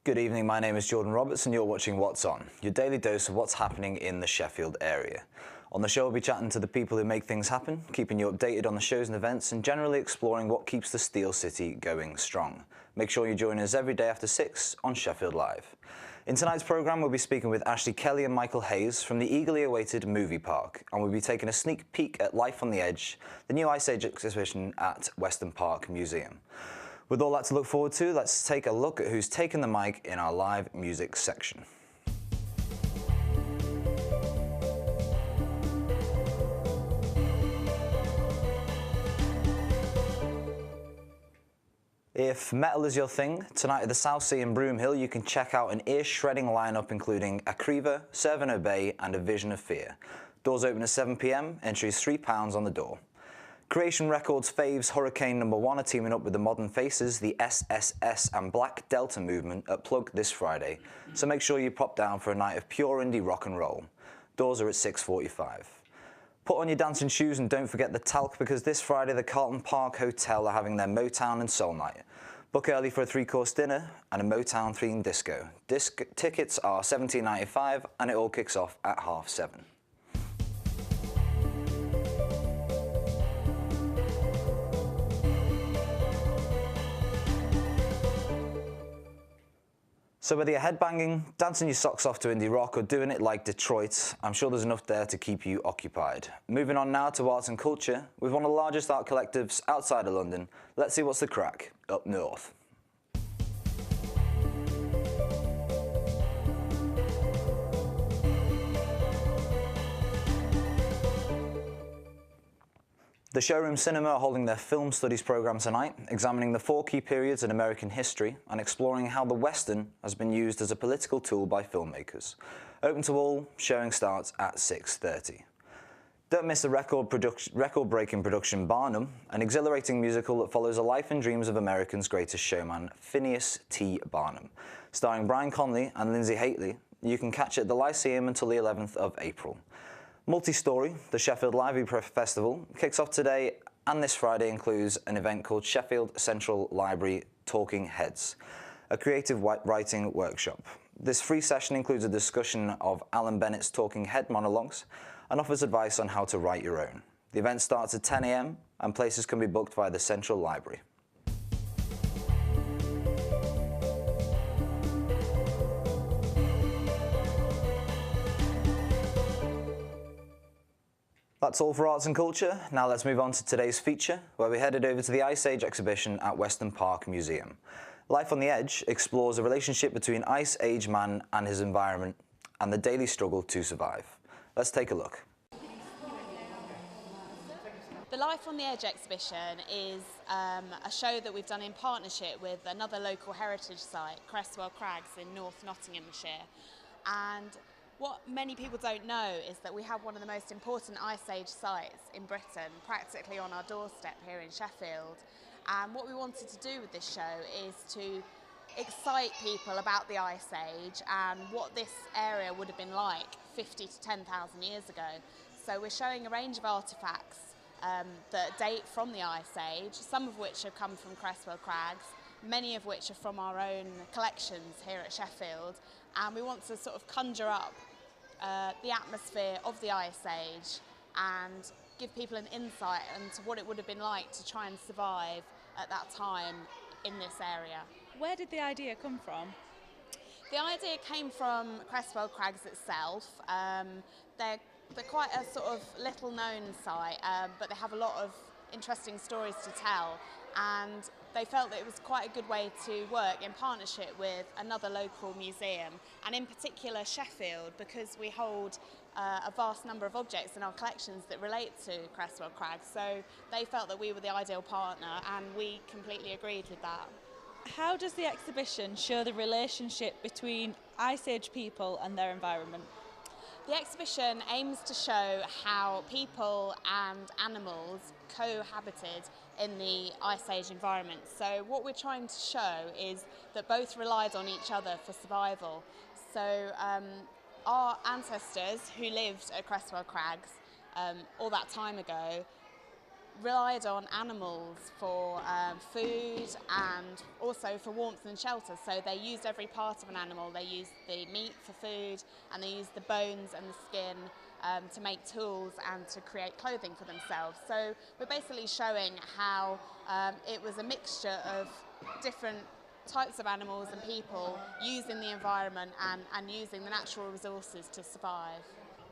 Good evening, my name is Jordan Roberts and you're watching What's On, your daily dose of what's happening in the Sheffield area. On the show we'll be chatting to the people who make things happen, keeping you updated on the shows and events and generally exploring what keeps the Steel City going strong. Make sure you join us every day after 6 on Sheffield Live. In tonight's programme we'll be speaking with Kelley and Michael Hayes from the eagerly awaited Movie Park, and we'll be taking a sneak peek at Life on the Edge, the new Ice Age exhibition at Weston Park Museum. With all that to look forward to, let's take a look at who's taken the mic in our live music section. If metal is your thing, tonight at the South Sea in Broomhill you can check out an ear-shredding lineup including Akriva, Serve and Obey and A Vision of Fear. Doors open at 7 p.m, entry is £3 on the door. Creation Records faves Hurricane No. 1 are teaming up with the Modern Faces, the SSS and Black Delta movement at Plug this Friday, so make sure you pop down for a night of pure indie rock and roll. Doors are at 6:45. Put on your dancing shoes and don't forget the talc, because this Friday the Carlton Park Hotel are having their Motown and Soul Night. Book early for a 3-course dinner and a Motown-themed disco. Tickets are $17.95 and it all kicks off at 7:30. So whether you're headbanging, dancing your socks off to indie rock or doing it like Detroit, I'm sure there's enough there to keep you occupied. Moving on now to arts and culture, with one of the largest art collectives outside of London, let's see what's the crack up north. The Showroom Cinema are holding their film studies programme tonight, examining the 4 key periods in American history and exploring how the Western has been used as a political tool by filmmakers. Open to all, showing starts at 6:30. Don't miss the record-breaking production Barnum, an exhilarating musical that follows the life and dreams of America's greatest showman, Phineas T. Barnum. Starring Brian Conley and Lindsay Haitley, you can catch it at the Lyceum until the 11th of April. Multi-Story, the Sheffield Library Festival, kicks off today and this Friday includes an event called Sheffield Central Library Talking Heads, a creative writing workshop. This free session includes a discussion of Alan Bennett's Talking Head monologues and offers advice on how to write your own. The event starts at 10 a.m. and places can be booked via the Central Library. That's all for arts and culture. Now let's move on to today's feature, where we're headed over to the Ice Age exhibition at Weston Park Museum. Life on the Edge explores the relationship between Ice Age man and his environment and the daily struggle to survive. Let's take a look. The Life on the Edge exhibition is a show that we've done in partnership with another local heritage site, Cresswell Crags in North Nottinghamshire. And what many people don't know is that we have one of the most important Ice Age sites in Britain, practically on our doorstep here in Sheffield. And what we wanted to do with this show is to excite people about the Ice Age and what this area would have been like 50 to 10,000 years ago. So we're showing a range of artefacts that date from the Ice Age, some of which have come from Cresswell Crags, many of which are from our own collections here at Sheffield, and we want to sort of conjure up the atmosphere of the Ice Age and give people an insight into what it would have been like to try and survive at that time in this area. Where did the idea come from? The idea came from Cresswell Crags itself. They're quite a sort of little known site, but they have a lot of interesting stories to tell, and they felt that it was quite a good way to work in partnership with another local museum, and in particular Sheffield, because we hold a vast number of objects in our collections that relate to Cresswell Crags. So they felt that we were the ideal partner, and we completely agreed with that. How does the exhibition show the relationship between Ice Age people and their environment? The exhibition aims to show how people and animals cohabited in the Ice Age environment. So what we're trying to show is that both relied on each other for survival. So our ancestors who lived at Cresswell Crags all that time ago relied on animals for food and also for warmth and shelter. So they used every part of an animal. They used the meat for food, and they used the bones and the skin to make tools and to create clothing for themselves. So we're basically showing how it was a mixture of different types of animals and people using the environment and using the natural resources to survive.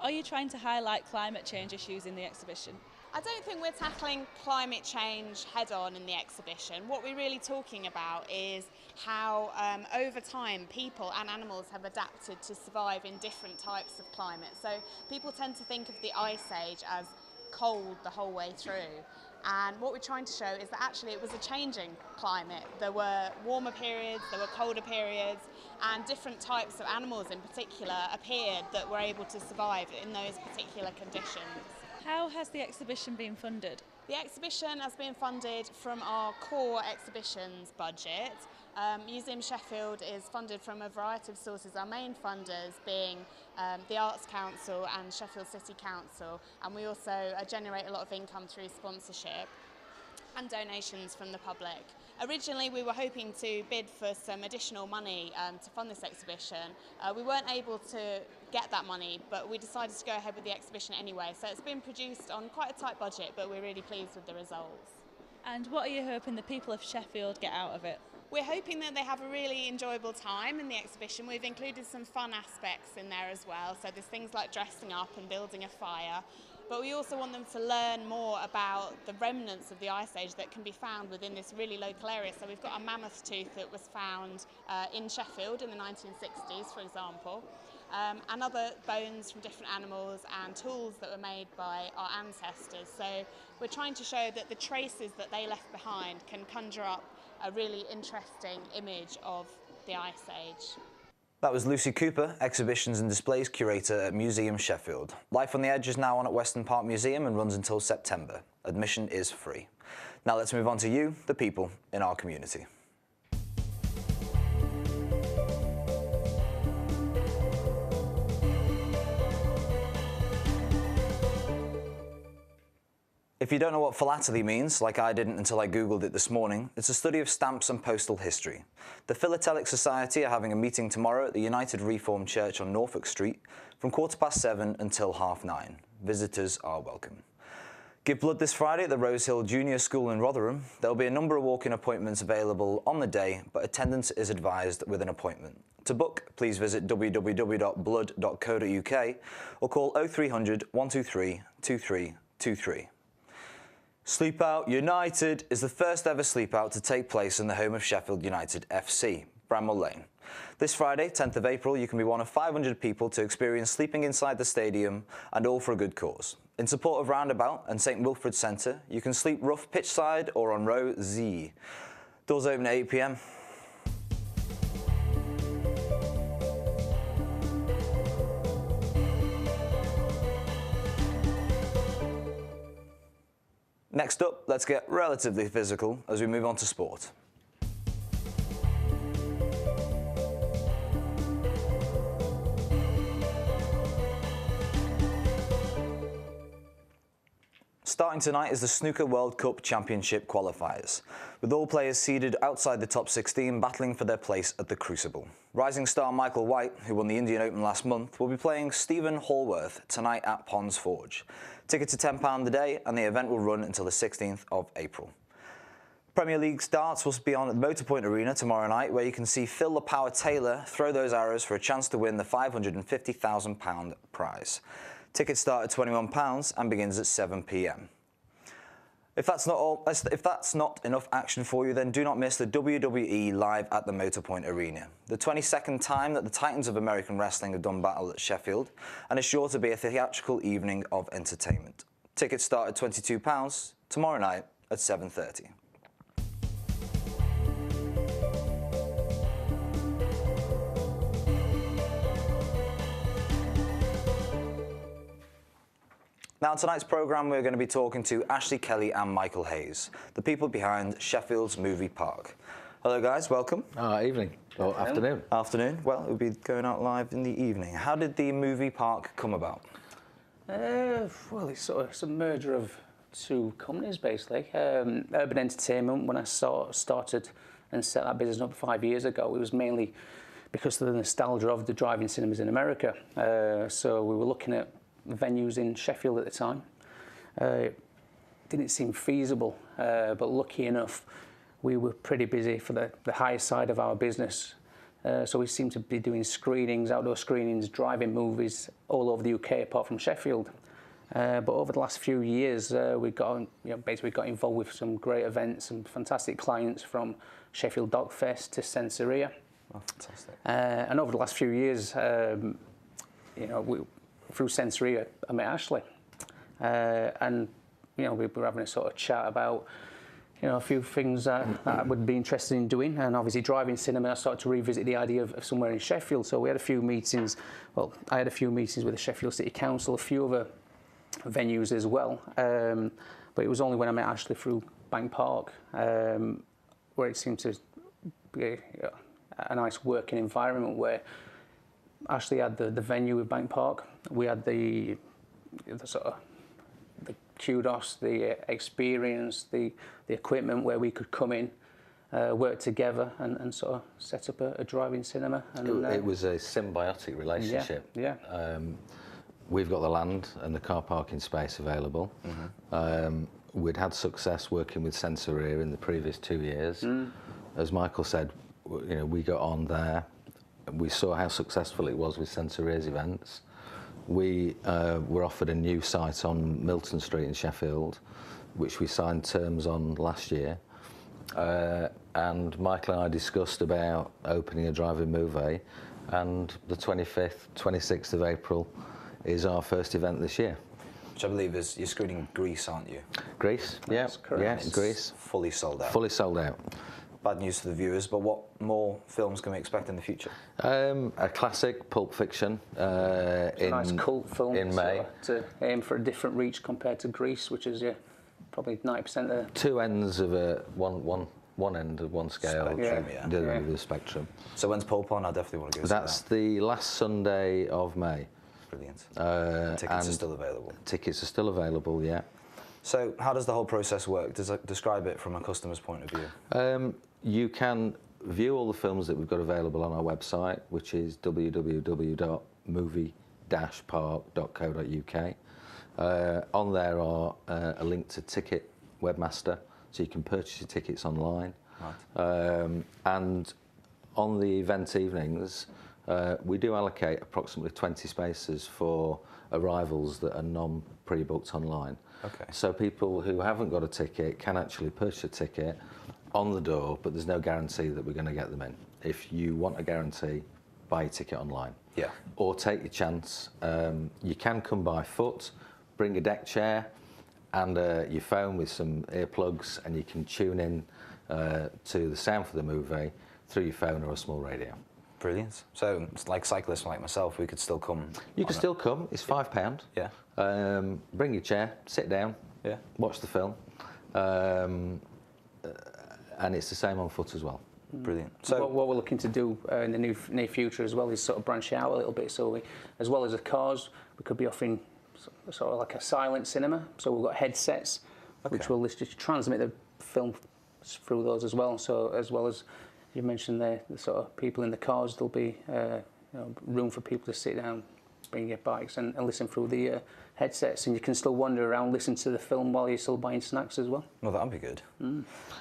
Are you trying to highlight climate change issues in the exhibition? I don't think we're tackling climate change head-on in the exhibition. What we're really talking about is how over time people and animals have adapted to survive in different types of climate. So people tend to think of the Ice Age as cold the whole way through. And what we're trying to show is that actually it was a changing climate. There were warmer periods, there were colder periods, and different types of animals in particular appeared that were able to survive in those particular conditions. How has the exhibition been funded? The exhibition has been funded from our core exhibitions budget. Museum Sheffield is funded from a variety of sources, our main funders being the Arts Council and Sheffield City Council, and we also generate a lot of income through sponsorship and donations from the public. Originally we were hoping to bid for some additional money to fund this exhibition. We weren't able to get that money, but we decided to go ahead with the exhibition anyway. So it's been produced on quite a tight budget, but we're really pleased with the results. And what are you hoping the people of Sheffield get out of it? We're hoping that they have a really enjoyable time in the exhibition. We've included some fun aspects in there as well, so there's things like dressing up and building a fire. But we also want them to learn more about the remnants of the Ice Age that can be found within this really local area. So we've got a mammoth tooth that was found in Sheffield in the 1960s, for example, and other bones from different animals and tools that were made by our ancestors. So we're trying to show that the traces that they left behind can conjure up a really interesting image of the Ice Age. That was Lucy Cooper, Exhibitions and Displays Curator at Museum Sheffield. Life on the Edge is now on at Weston Park Museum and runs until September. Admission is free. Now let's move on to you, the people in our community. If you don't know what philately means, like I didn't until I googled it this morning, it's a study of stamps and postal history. The Philatelic Society are having a meeting tomorrow at the United Reformed Church on Norfolk Street from 7:15 until 9:30. Visitors are welcome. Give blood this Friday at the Rosehill Junior School in Rotherham. There will be a number of walk-in appointments available on the day, but attendance is advised with an appointment. To book, please visit www.blood.co.uk or call 0300 123 2323. Sleep Out United is the first ever sleep out to take place in the home of Sheffield United FC, Bramwell Lane. This Friday, 10th of April, you can be one of 500 people to experience sleeping inside the stadium, and all for a good cause. In support of Roundabout and St Wilfrid Centre, you can sleep rough pitchside or on row Z. Doors open at 8 p.m. Next up, let's get relatively physical as we move on to sport. Starting tonight is the Snooker World Cup Championship qualifiers, with all players seeded outside the top 16 battling for their place at the Crucible. Rising star Michael White, who won the Indian Open last month, will be playing Stephen Hallworth tonight at Ponds Forge. Tickets are £10 a day, and the event will run until the 16th of April. Premier League starts will be on at the Motorpoint Arena tomorrow night, where you can see Phil the Power Taylor throw those arrows for a chance to win the £550,000 prize. Tickets start at £21 and begins at 7 p.m. If that's not enough action for you, then do not miss the WWE live at the Motorpoint Arena. The 22nd time that the Titans of American Wrestling have done battle at Sheffield, and it's sure to be a theatrical evening of entertainment. Tickets start at £22 tomorrow night at 7:30. Now, on tonight's programme, we're going to be talking to Ashley Kelley and Michael Hayes, the people behind Sheffield's Movie Park. Hello, guys. Welcome. Evening. Or afternoon. Afternoon. Well, it will be going out live in the evening. How did the movie park come about? Well, it's a merger of two companies basically. Urban Entertainment, when I started and set that business up 5 years ago, it was mainly because of the nostalgia of the drive-in cinemas in America. So we were looking at venues in Sheffield at the time. It didn't seem feasible, but lucky enough, we were pretty busy for the higher side of our business. So we seemed to be doing screenings, outdoor screenings, drive-in movies all over the UK apart from Sheffield. But over the last few years, we basically got involved with some great events and fantastic clients, from Sheffield Dock Fest to Sensoria. Oh, fantastic. And over the last few years, through Sensoria, I met Ashley. And we were having a sort of chat about a few things that I would be interested in doing, and obviously driving cinema. I started to revisit the idea of somewhere in Sheffield. So we had a few meetings. Well, I had a few meetings with the Sheffield City Council, a few other venues as well. But it was only when I met Ashley through Bank Park, where it seemed to be a nice working environment, where Ashley had the venue with Bank Park. We had the sort of the kudos, the experience, the equipment where we could come in, work together and sort of set up a drive-in cinema. And, it was a symbiotic relationship. Yeah. We've got the land and the car parking space available. Mm-hmm. We'd had success working with Sensoria in the previous 2 years. As Michael said, we got on there. We saw how successful it was with Sensoria's events. We were offered a new site on Milton Street in Sheffield, which we signed terms on last year. And Michael and I discussed about opening a drive-in movie, and the 25th, 26th of April is our first event this year. Which I believe is, you're screening Grease, aren't you? Grease, yeah, It's Grease. Fully sold out. Fully sold out. Bad news for the viewers, but what more films can we expect in the future? A classic, Pulp Fiction. A nice cult film in May. To aim for a different reach compared to Grease, which is probably 90% of two ends of one end of one scale. Spectrum, the spectrum. So when's Pulp on? I definitely want to go. That's the last Sunday of May. Brilliant. Tickets are still available. Tickets are still available, yeah. So how does the whole process work? Describe it from a customer's point of view. You can view all the films that we've got available on our website, which is www.movie-park.co.uk. On there are a link to Ticket Webmaster, so you can purchase your tickets online. Right. And on the event evenings, we do allocate approximately 20 spaces for arrivals that are non-pre-booked online. Okay. So people who haven't got a ticket can actually purchase a ticket on the door, but there's no guarantee that we're going to get them in. If you want a guarantee, buy a ticket online. Yeah. Or take your chance. You can come by foot, bring a deck chair and your phone with some earplugs, and you can tune in to the sound for the movie through your phone or a small radio. Brilliant. So, it's like cyclists like myself, we could still come. You can still come. It's £5. Yeah. Bring your chair, sit down. Yeah. Watch the film. And it's the same on foot as well. Brilliant. So what we're looking to do in the near future as well is sort of branch out a little bit. So we, as well as the cars, we could be offering sort of like a silent cinema. So we've got headsets, which will just transmit the film through those as well. So as well as you mentioned the sort of people in the cars, there'll be room for people to sit down, bring your bikes and listen through the headsets, and you can still wander around, listen to the film while you're still buying snacks as well. Well, that'd be good.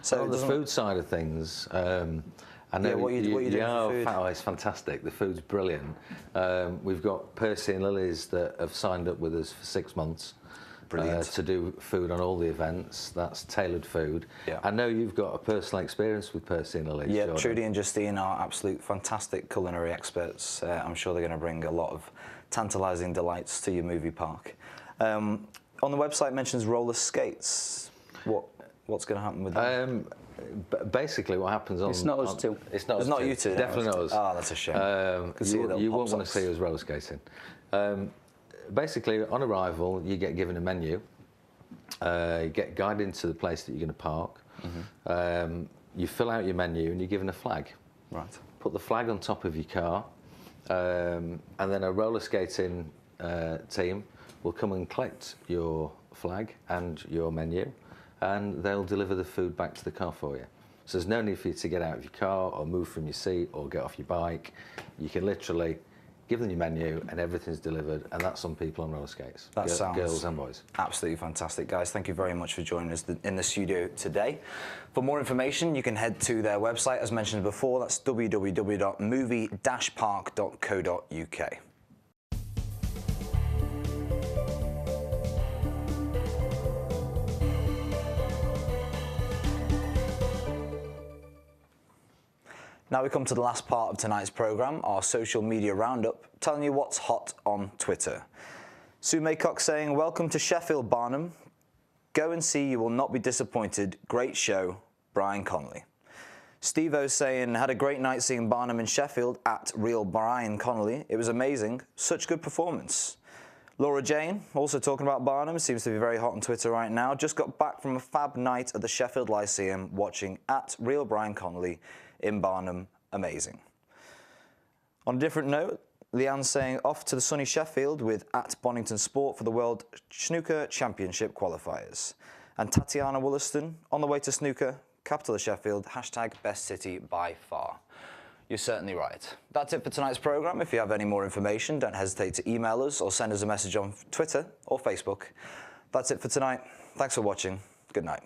So on the food side of things, I know what you doing for food? It's fantastic. The food's brilliant. We've got Percy and Lily's that have signed up with us for 6 months. To do food on all the events. That's tailored food. Yeah. I know you've got a personal experience with Percy and Lily's. Yeah, Jordan. Trudy and Justine are absolute fantastic culinary experts. I'm sure they're going to bring a lot of tantalising delights to your movie park. On the website it mentions roller skates. What's going to happen with them? Basically, what happens on... It's not us two. It's not It's us not two. you two. Definitely not us. Oh, that's a shame. You won't want to see us roller skating. Basically, on arrival, you get given a menu. You get guided into the place that you're going to park. Mm-hmm. You fill out your menu and you're given a flag. Right. Put the flag on top of your car, and then a roller skating team will come and collect your flag and your menu, and they'll deliver the food back to the car for you. So there's no need for you to get out of your car or move from your seat or get off your bike. You can literally give them your menu and everything's delivered, and that's on people on roller skates. That sounds girls and boys. Absolutely fantastic, guys. Thank you very much for joining us in the studio today. For more information, you can head to their website, as mentioned before. That's www.movie-park.co.uk. Now we come to the last part of tonight's programme, our social media roundup, telling you what's hot on Twitter. Sue Maycock saying, welcome to Sheffield, Barnum. Go and see, you will not be disappointed. Great show, Brian Connolly. Steve-O saying, had a great night seeing Barnum in Sheffield at Real Brian Connolly. It was amazing, such good performance. Laura Jane, also talking about Barnum, seems to be very hot on Twitter right now. Just got back from a fab night at the Sheffield Lyceum watching at Real Brian Connolly in Barnum, amazing. On a different note, Leanne saying off to the sunny Sheffield with at Bonington Sport for the World Snooker Championship qualifiers. And Tatiana Wollaston on the way to snooker, capital of Sheffield, hashtag best city by far. You're certainly right. That's it for tonight's programme. If you have any more information, don't hesitate to email us or send us a message on Twitter or Facebook. That's it for tonight. Thanks for watching. Good night.